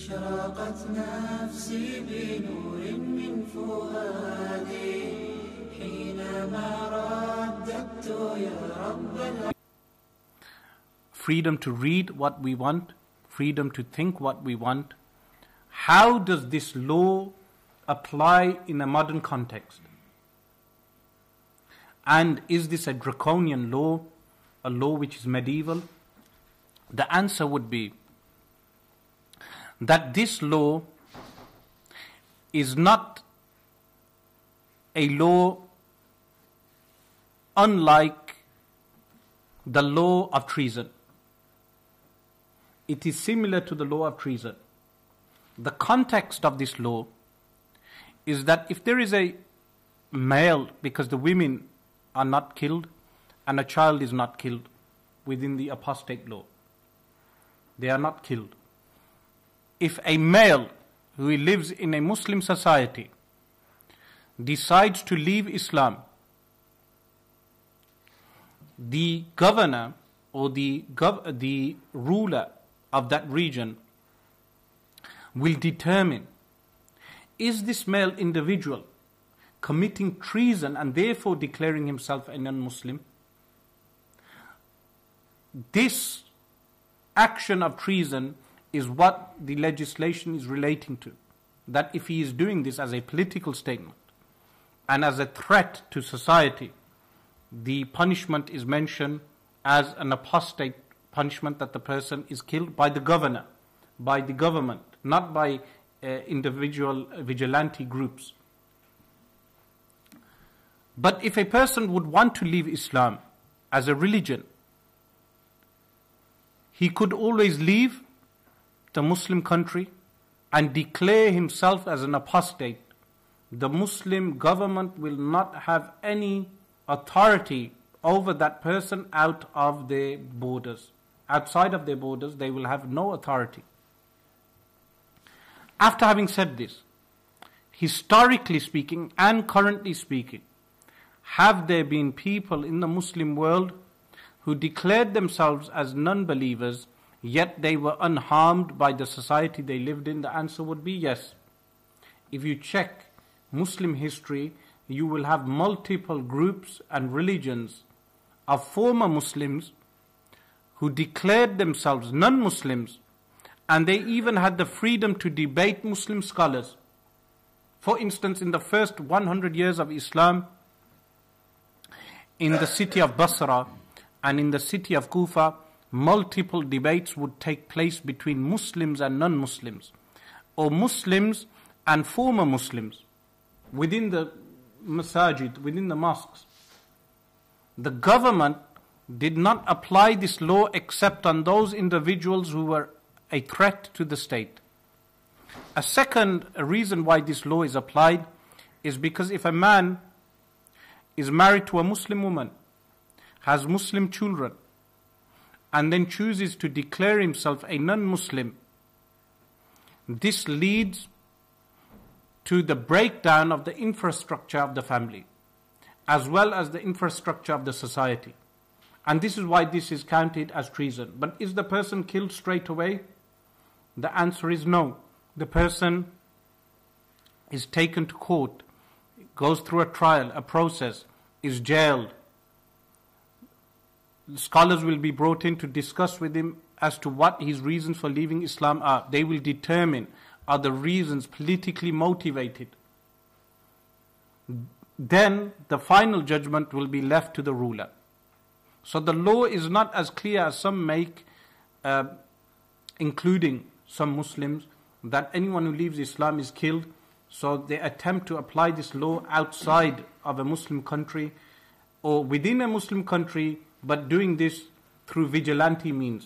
أشرقت نفسي بنور من فؤادي حينما رددت يا رب. Freedom to read what we want, freedom to think what we want. How does this law apply in a modern context? And is this a draconian law, a law which is medieval? The answer would be that this law is not a law unlike the law of treason. It is similar to the law of treason. The context of this law is that if there is a male, because the women are not killed and a child is not killed within the apostate law, they are not killed. If a male who lives in a Muslim society decides to leave Islam, the governor or the ruler of that region will determine, is this male individual committing treason and therefore declaring himself a non-Muslim? This action of treason is what the legislation is relating to. That if he is doing this as a political statement and as a threat to society, the punishment is mentioned as an apostate punishment, that the person is killed by the governor, by the government, not by individual vigilante groups. But if a person would want to leave Islam as a religion, he could always leave the Muslim country and declare himself as an apostate. The Muslim government will not have any authority over that person out of their borders. Outside of their borders, they will have no authority. After having said this, historically speaking and currently speaking, have there been people in the Muslim world who declared themselves as non-believers, yet they were unharmed by the society they lived in? The answer would be yes. If you check Muslim history, you will have multiple groups and religions of former Muslims who declared themselves non-Muslims, and they even had the freedom to debate Muslim scholars. For instance, in the first 100 years of Islam, in the city of Basra and in the city of Kufa, multiple debates would take place between Muslims and non-Muslims, or Muslims and former Muslims within the masajid, within the mosques. The government did not apply this law except on those individuals who were a threat to the state. A second reason why this law is applied is because if a man is married to a Muslim woman, has Muslim children, and then chooses to declare himself a non-Muslim, this leads to the breakdown of the infrastructure of the family, as well as the infrastructure of the society. And this is why this is counted as treason. But is the person killed straight away? The answer is no. The person is taken to court, goes through a trial, a process, is jailed. Scholars will be brought in to discuss with him as to what his reasons for leaving Islam are. They will determine, are the reasons politically motivated? Then the final judgment will be left to the ruler. So the law is not as clear as some make, including some Muslims, that anyone who leaves Islam is killed. So they attempt to apply this law outside of a Muslim country or within a Muslim country, but doing this through vigilante means.